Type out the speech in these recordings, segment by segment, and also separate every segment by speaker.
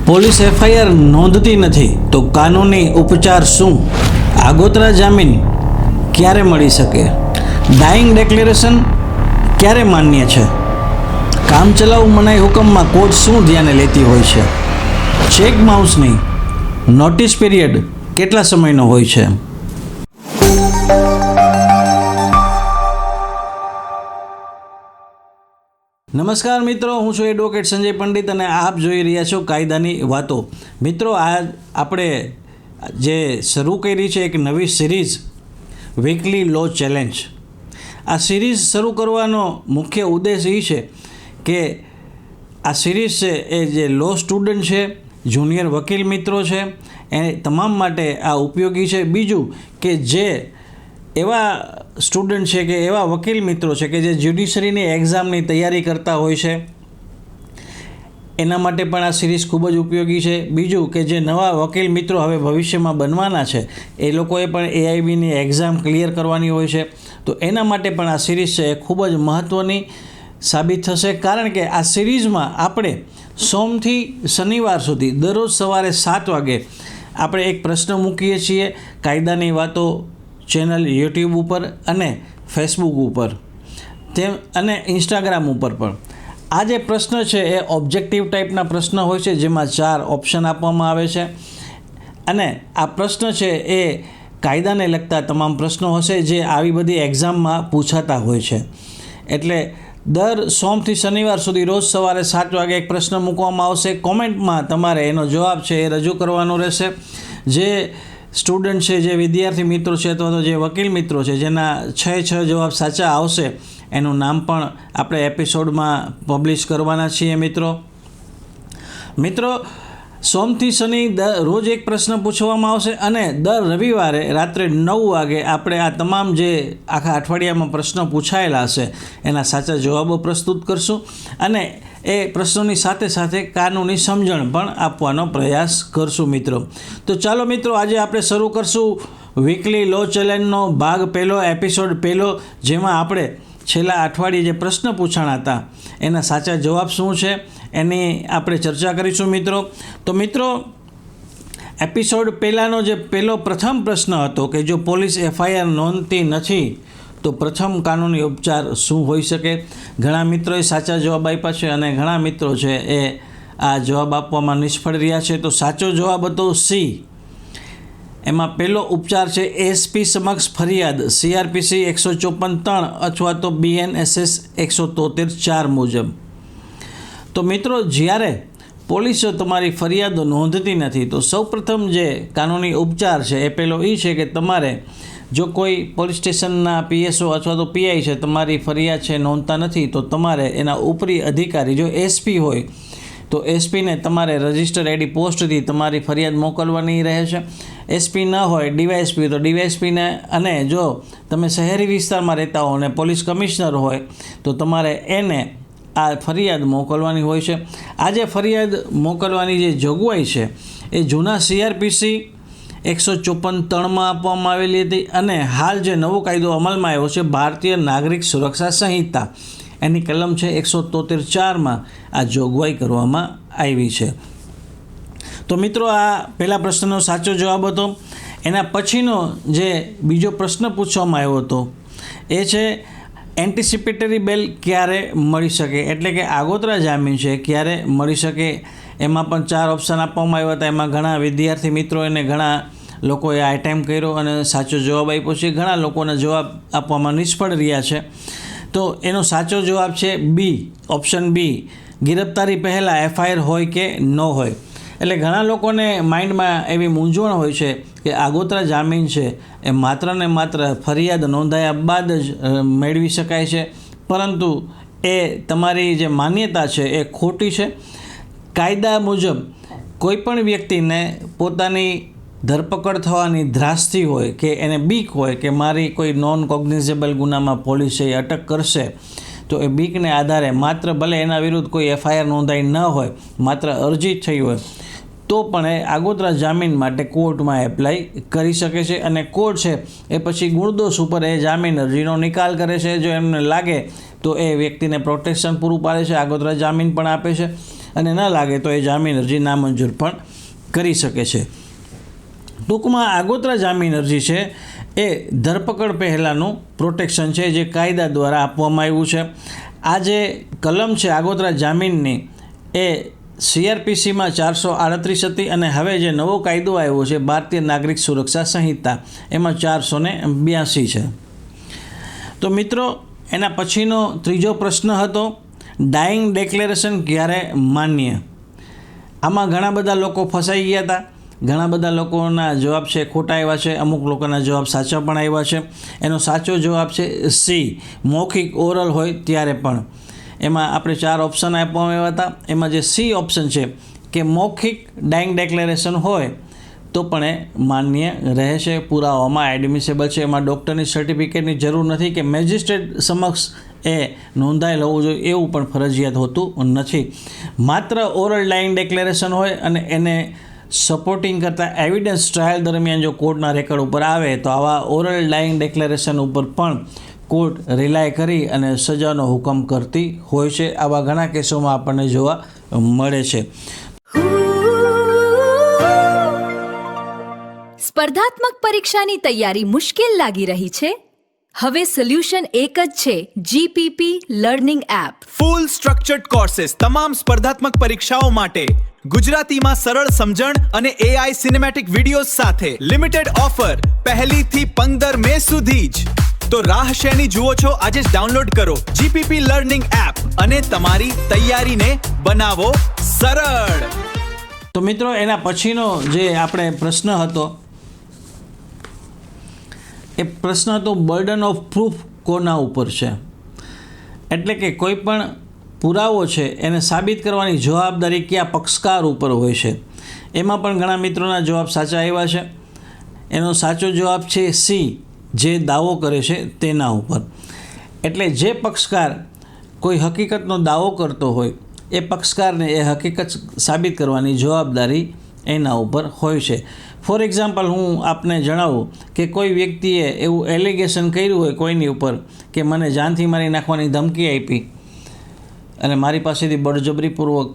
Speaker 1: Police FIR નોંધતી નથી તો કાનૂની ઉપચાર શું? આગોતરા જામીન ક્યારે મળી શકે? ડાઇંગ ડિક્લેરેશન ક્યારે માન્ય છે? કામચલાઉ મનાઈ હુકમમાં કોર્ટ શું ધ્યાને લેતી હોય છે? ચેક બાઉન્સની નોટિસ પીરિયડ કેટલા સમયનો હોય છે? નમસ્કાર મિત્રો, હું છું એડવોકેટ સંજય પંડિત અને આપ જોઈ રહ્યા છો કાયદાની વાતો. મિત્રો, આ આપણે જે શરૂ કરી છે એક નવી સિરીઝ વીકલી લો ચેલેન્જ. આ સિરીઝ શરૂ કરવાનો મુખ્ય ઉદ્દેશ એ છે કે આ સિરીઝ છે એ જે લો સ્ટુડન્ટ છે, જુનિયર વકીલ મિત્રો છે, એ તમામ માટે આ ઉપયોગી છે. બીજું કે જે એવા સ્ટુડન્ટ છે કે એવા વકીલ મિત્રો છે કે જે જ્યુડિશરીની એક્ઝામની તૈયારી કરતા હોય છે, એના માટે પણ આ સિરીઝ ખૂબ જ ઉપયોગી છે. બીજું કે જે નવા વકીલ મિત્રો હવે ભવિષ્યમાં બનવાના છે, એ લોકોએ પણ એઆઈબીની એક્ઝામ ક્લિયર કરવાની હોય છે, તો એના માટે પણ આ સિરીઝ છે એ ખૂબ જ મહત્ત્વની સાબિત થશે. કારણ કે આ સિરીઝમાં આપણે સોમથી શનિવાર સુધી દરરોજ સવારે 7 વાગે આપણે એક પ્રશ્ન મૂકીએ છીએ કાયદાની વાતો ચેનલ યુટ્યુબ ઉપર અને ફેસબુક ઉપર અને ઇન્સ્ટાગ્રામ ઉપર પણ. આ જે પ્રશ્ન છે એ ઓબ્જેક્ટિવ ટાઈપના પ્રશ્ન હોય છે, જેમાં 4 ઓપ્શન આપવામાં આવે છે અને આ પ્રશ્ન છે એ કાયદાને લગતા તમામ પ્રશ્નો હશે જે આવી બધી એક્ઝામમાં પૂછાતા હોય છે. એટલે દર સોમથી શનિવાર સુધી રોજ સવારે 7 વાગે એક પ્રશ્ન મૂકવામાં આવશે. કોમેન્ટમાં તમારે એનો જવાબ છે એ રજૂ કરવાનો રહેશે. જે સ્ટુડન્ટ છે, જે વિદ્યાર્થી મિત્રો છે અથવા તો જે વકીલ મિત્રો છે જેના 6 જવાબ સાચા આવશે, એનું નામ પણ આપણે એપિસોડમાં પબ્લિશ કરવાના છીએ. મિત્રો સોમથી શનિ રોજ એક પ્રશ્ન પૂછવામાં આવશે અને દર રવિવારે રાત્રે 9 વાગે આપણે આ તમામ જે આખા અઠવાડિયામાં પ્રશ્નો પૂછાયેલા હશે એના સાચા જવાબો પ્રસ્તુત કરશું અને એ પ્રશ્નોની સાથે સાથે કાનૂની સમજણ પણ આપવાનો પ્રયાસ કરશું. મિત્રો, તો ચાલો મિત્રો, આજે આપણે શરૂ કરશું વીકલી લો ચેલેન્જનો ભાગ પહેલો, એપિસોડ પહેલો, જેમાં આપણે છેલ્લા અઠવાડિયે જે પ્રશ્ન પૂછાણા હતા એના સાચા જવાબ શું છે એની આપણે ચર્ચા કરીશું. તો મિત્રો, એપિસોડ પહેલાંનો જે પ્રથમ પ્રશ્ન હતો કે જો પોલીસ એફઆઈઆર નોંધતી નથી તો પ્રથમ કાનૂની ઉપચાર શું હોઈ શકે? ઘણા મિત્રોએ સાચા જવાબ આપ્યા છે અને ઘણા મિત્રો છે એ આ જવાબ આપવામાં નિષ્ફળ રહ્યા છે. તો સાચો જવાબ હતો સી. એમાં પહેલો ઉપચાર છે એસપી સમક્ષ ફરિયાદ CRPC 154(3) અથવા તો BNSS 173(4) મુજબ. તો મિત્રો, જ્યારે પોલીસ તમારી ફરિયાદ નોંધતી નથી તો સૌપ્રથમ જે કાનૂની ઉપચાર છે એ પહેલો એ છે કે તમારે જો કોઈ પોલીસ સ્ટેશનના PSO અથવા તો PI છે તમારી ફરિયાદ છે નોંધતા નથી તો તમારે એના ઉપરી અધિકારી, જો SP હોય તો SPને તમારે રજિસ્ટર ID પોસ્ટથી તમારી ફરિયાદ મોકલવાની રહે છે. SP ન હોય DYSP તો DYSPને, અને જો તમે શહેરી વિસ્તારમાં રહેતા હો અને પોલીસ કમિશનર હોય તો તમારે એને આ ફરિયાદ મોકલવાની હોય છે. આ જે ફરિયાદ મોકલવાની જે જોગવાઈ છે એ જૂના CRPC 154(3) આપવામાં આવેલી હતી અને હાલ જે નવો કાયદો અમલમાં આવ્યો છે ભારતીય નાગરિક સુરક્ષા સંહિતા, એની કલમ છે 173(4) આ જોગવાઈ કરવામાં આવી છે. તો મિત્રો, આ પહેલા પ્રશ્નનો સાચો જવાબ હતો. એના પછીનો જે બીજો પ્રશ્ન પૂછવામાં આવ્યો હતો એ છે એન્ટિસિપેટરી બેલ ક્યારે મળી શકે, એટલે કે આગોતરા જામીન છે ક્યારે મળી શકે. એમાં પણ 4 ઓપ્શન આપવામાં આવ્યા હતા. એમાં ઘણા વિદ્યાર્થી મિત્રો અને ઘણા લોકોએ આ અટેમ્પ કર્યો અને સાચો જવાબ આપ્યો છે. ઘણા લોકોના જવાબ આપવામાં નિષ્ફળ રહ્યા છે. તો એનો સાચો જવાબ છે બી, ઓપ્શન બી, ગિરફ્તારી પહેલાં FIR હોય કે ન હોય. એટલે ઘણા લોકોને માઇન્ડમાં એવી મૂંઝવણ હોય છે કે આગોતરા જામીન છે એ માત્ર ને માત્ર ફરિયાદ નોંધાયા બાદ જ મેળવી શકાય છે, પરંતુ એ તમારી જે માન્યતા છે એ ખોટી છે. કાયદા મુજબ કોઈપણ વ્યક્તિને પોતાની ધરપકડ થવાની ધ્રાસથી હોય કે એને બીક હોય કે મારી કોઈ નોન કોગ્નિઝેબલ ગુનામાં પોલીસે અટક કરશે, તો એ બીકને આધારે માત્ર ભલે એના વિરુદ્ધ કોઈ FIR નોંધાઈ ન હોય, માત્ર અરજી થઈ હોય, તો પણ એ આગોતરા જામીન માટે કોર્ટમાં એપ્લાય કરી શકે છે અને કોર્ટ છે એ પછી ગુણદોષ ઉપર એ જામીન અરજીનો નિકાલ કરે છે. જો એમને લાગે તો એ વ્યક્તિને પ્રોટેક્શન પૂરું પાડે છે, આગોતરા જામીન પણ આપે છે. અને ન લાગે તો એ જામીન અરજી નામંજૂર પણ કરી શકે છે. ટૂંકમાં આગોતરા જામીન અરજી છે એ ધરપકડ પહેલાંનું પ્રોટેક્શન છે જે કાયદા દ્વારા આપવામાં આવ્યું છે. આ જે કલમ છે આગોતરા જામીનની એ CRPCમાં 438 હતી અને હવે જે નવો કાયદો આવ્યો છે ભારતીય નાગરિક સુરક્ષા સંહિતા એમાં 482 છે. તો મિત્રો એના પછીનો ત્રીજો પ્રશ્ન હતો ડાઇંગ ડિક્લેરેશન ક્યારે માન્ય. આમાં ઘણા બધા લોકો ફસાઈ ગયા હતા. ઘણા બધા લોકોના જવાબ છે ખોટા આવ્યા છે, અમુક લોકોના જવાબ સાચા પણ આવ્યા છે. એનો સાચો જવાબ છે સી, મૌખિક ઓરલ હોય ત્યારે પણ. એમાં આપણે 4 ઓપ્શન આપવામાં આવ્યા હતા. એમાં જે સી ઓપ્શન છે કે મૌખિક ડાઇંગ ડિક્લેરેશન હોય તો પણ એ માન્ય રહે છે, પુરાવામાં એડમિસેબલ છે. એમાં ડૉક્ટરની સર્ટિફિકેટની જરૂર નથી કે મેજિસ્ટ્રેટ સમક્ષ એ નોંધાયેલ હોવું જોઈએ એવું પણ ફરજિયાત હોતું નથી. માત્ર ઓરલ ડાઇંગ ડિક્લેરેશન હોય અને એને સપોર્ટિંગ કરતા એવિડન્સ ટ્રાયલ દરમિયાન જો કોર્ટના રેકોર્ડ ઉપર આવે તો આવા ઓરલ ડાઇંગ ડિક્લેરેશન ઉપર પણ કોર્ટ રિલાય કરી અને સજાનો હુકમ કરતી હોય છે. આવા ઘણા કેસોમાં આપણને જોવા મળે છે.
Speaker 2: સ્પર્ધાત્મક પરીક્ષાની તૈયારી મુશ્કેલ લાગી રહી છે? હવે સોલ્યુશન એક જ છે, જીપીપી લર્નિંગ એપ.
Speaker 3: ફૂલ સ્ટ્રક્ચર્ડ કોર્सेस તમામ સ્પર્ધાત્મક પરીક્ષાઓ માટે ગુજરાતીમાં સરળ સમજણ અને AI સિનેમેટિક વિડિયોઝ સાથે લિમિટેડ ઓફર 1 થી 15 મે સુધી જ. તો રાહ શેની જુઓ છો? આજે જ ડાઉનલોડ કરો જીપીપી લર્નિંગ એપ અને તમારી તૈયારીને બનાવો સરળ.
Speaker 1: તો મિત્રો એના પછીનો જે આપણે પ્રશ્ન હતો એ પ્રશ્ન હતો બર્ડન ઓફ પ્રૂફ કોના ઉપર છે. એટલે કે કોઈ પણ પુરાવો છે એને સાબિત કરવાની જવાબદારી કયા પક્ષકાર ઉપર હોય છે. એમાં પણ ઘણા મિત્રોના જવાબ સાચા આવ્યા છે. એનો સાચો જવાબ છે સી, જે દાવો કરે છે તેના ઉપર. એટલે જે પક્ષકાર કોઈ હકીકતનો દાવો કરતો હોય એ પક્ષકારને એ હકીકત સાબિત કરવાની જવાબદારી એના ઉપર હોય છે. ફોર એક્ઝામ્પલ હું આપને જણાવું કે કોઈ વ્યક્તિએ એવું એલિગેશન કર્યું હોય કોઈની ઉપર કે મને જાનથી મારી નાખવાની ધમકી આપી અને મારી પાસેથી બળજબરીપૂર્વક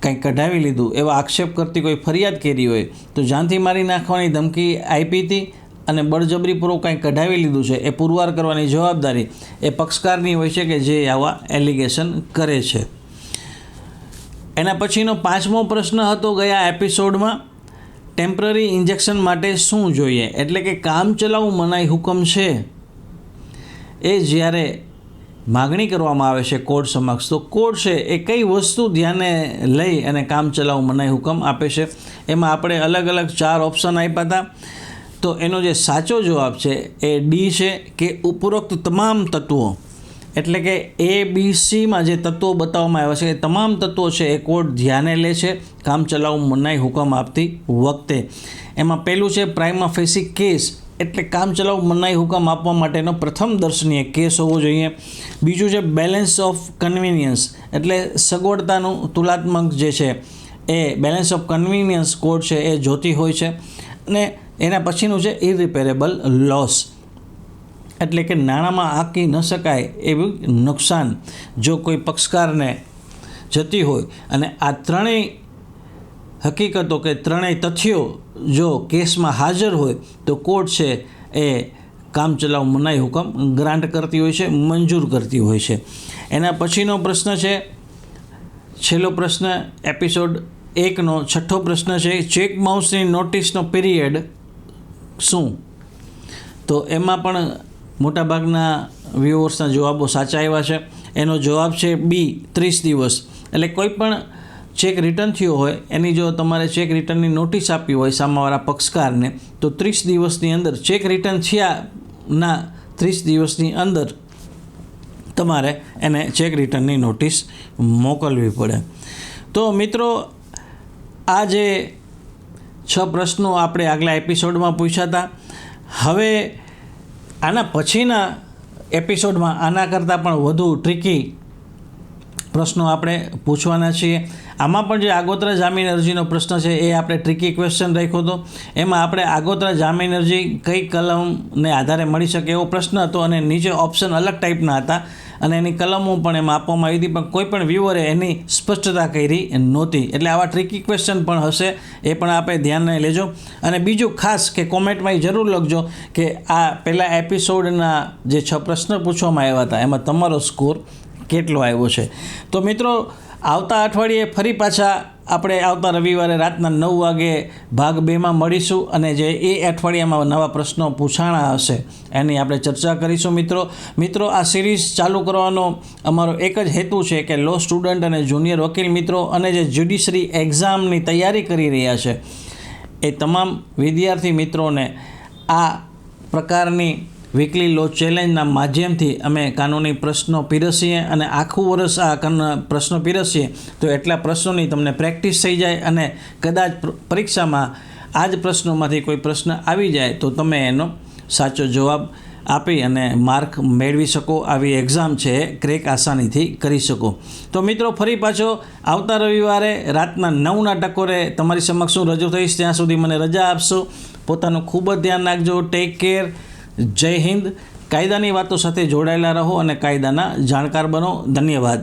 Speaker 1: કંઈક કઢાવી લીધું, એવા આક્ષેપ કરતી કોઈ ફરિયાદ કરી હોય તો જાનથી મારી નાખવાની ધમકી આપી હતી અને બળજબરીપૂર્વક કંઈક કઢાવી લીધું છે એ પુરવાર કરવાની જવાબદારી એ પક્ષકારની હોય છે કે જે આવા એલિગેશન કરે છે. એના પછીનો 5મો પ્રશ્ન હતો ગયા એપિસોડમાં, ટેમ્પરરી ઇન્જેક્શન માટે શું જોઈએ. એટલે કે કામચલાઉ મનાઈ હુકમ છે એ જ્યારે માગણી કરવામાં આવે છે કોર્ટ સમક્ષ તો કોર્ટ છે એ કઈ વસ્તુ ધ્યાને લઈ અને કામચલાઉ મનાઈ હુકમ આપે છે. એમાં આપણે અલગ અલગ 4 ઓપ્શન આપ્યા હતા. તો એનો જે સાચો જવાબ છે એ ડી છે કે ઉપરોક્ત તમામ તત્વો. એટલે કે ABCમાં જે તત્વો બતાવવામાં આવ્યા છે એ તમામ તત્વો છે એ કોર્ટ ધ્યાને લે છે કામચલાઉ મનાઈ હુકમ આપતી વખતે. એમાં પહેલું છે પ્રાઇમા ફેસી કેસ, એટલે કામચલાઉ મનાઈ હુકમ આપવા માટેનો પ્રથમ દર્શનીય કેસ હોવો જોઈએ. બીજું છે બેલેન્સ ઓફ કન્વિનિયન્સ, એટલે સગવડતાનું તુલનાત્મક જે છે એ બેલેન્સ ઓફ કન્વિનિયન્સ કોર્ટ છે એ જોતી હોય છે. અને એના પછીનું છે ઇરરિપેરેબલ લોસ, એટલે કે નાણાંમાં આંકી ન શકાય એવું નુકસાન જો કોઈ પક્ષકારને જતી હોય અને આ ત્રણેય હકીકતો કે ત્રણેય તથ્યો જો કેસમાં હાજર હોય તો કોર્ટ છે એ કામચલાઉ મનાઈ હુકમ ગ્રાન્ટ કરતી હોય છે, મંજૂર કરતી હોય છે. એના પછીનો પ્રશ્ન છે છેલ્લો પ્રશ્ન એપિસોડ 1નો 6થો પ્રશ્ન છે ચેક બાઉન્સની નોટિસનો પીરિયડ શું. તો એમાં પણ મોટાભાગના વ્યુઅર્સના જવાબો સાચા આવ્યા છે. એનો જવાબ છે બી, 30 દિવસ. એટલે કોઈ પણ ચેક રિટર્ન થયો હોય એની જો તમારે ચેક રિટર્નની નોટિસ આપી હોય સામેવાળા પક્ષકારને તો 30 દિવસની અંદર ચેક રિટર્ન થયાના 30 દિવસની અંદર તમારે એને ચેક રિટર્નની નોટિસ મોકલવી પડે. તો મિત્રો આ જે 6 પ્રશ્નો આપણે આગલા એપિસોડમાં પૂછ્યા હતા. હવે આના પછીના એપિસોડમાં આના કરતાં પણ વધુ ટ્રિકી પ્રશ્નો આપણે પૂછવાના છીએ. આમાં પણ જે આગોતરા જામીન અરજીનો પ્રશ્ન છે એ આપણે ટ્રિકી ક્વેશ્ચન રાખ્યો હતો. એમાં આપણે આગોતરા જામીન અરજી કઈ કલમને આધારે મળી શકે એવો પ્રશ્ન હતો અને નીચે ઓપ્શન અલગ ટાઈપના હતા અને એની કલમો પણ એમાં આપવામાં આવી હતી, પણ કોઈ પણ વ્યુઅરે એની સ્પષ્ટતા કરી નહોતી. એટલે આવા ટ્રિકી ક્વેશ્ચન પણ હશે, એ પણ આપણે ધ્યાનમાં લેજો. અને બીજું ખાસ કે કોમેન્ટમાં જરૂર લખજો કે આ પહેલાં એપિસોડના જે 6 પ્રશ્ન પૂછવામાં આવ્યા હતા એમાં તમારો સ્કોર કેટલો આવ્યો છે. તો મિત્રો, આવતા અઠવાડિયે ફરી પાછા આપણે આવતા રવિવારે રાતના 9 વાગે ભાગ 2માં મળીશું અને જે એ અઠવાડિયામાં નવા પ્રશ્નો પૂછાણા હશે એની આપણે ચર્ચા કરીશું. મિત્રો આ સિરીઝ ચાલુ કરવાનો અમારો એક જ હેતુ છે કે લો સ્ટુડન્ટ અને જુનિયર વકીલ મિત્રો અને જે જ્યુડિશરી એક્ઝામની તૈયારી કરી રહ્યા છે એ તમામ વિદ્યાર્થી મિત્રોને આ પ્રકારની વીકલી લો ચેલેન્જના માધ્યમથી અમે કાનૂની પ્રશ્નો પીરસીએ અને આખું વર્ષ આ પ્રશ્નો પીરસીએ તો એટલા પ્રશ્નોની તમને પ્રેક્ટિસ થઈ જાય અને કદાચ પરીક્ષામાં આ જ પ્રશ્નોમાંથી કોઈ પ્રશ્ન આવી જાય તો તમે એનો સાચો જવાબ આપી અને માર્ક મેળવી શકો. આવી એક્ઝામ છે એ ક્રેક આસાનીથી કરી શકો. તો મિત્રો, ફરી પાછો આવતા રવિવારે રાતના 9ના ટકોરે તમારી સમક્ષ હું રજૂ થઈશ. ત્યાં સુધી મને રજા આપશો. પોતાનું ખૂબ જ ધ્યાન રાખજો. Take care. જય હિન્દ. કાયદાની વાતો સાથે જોડાયેલા રહો અને કાયદાના જાણકાર બનો. ધન્યવાદ.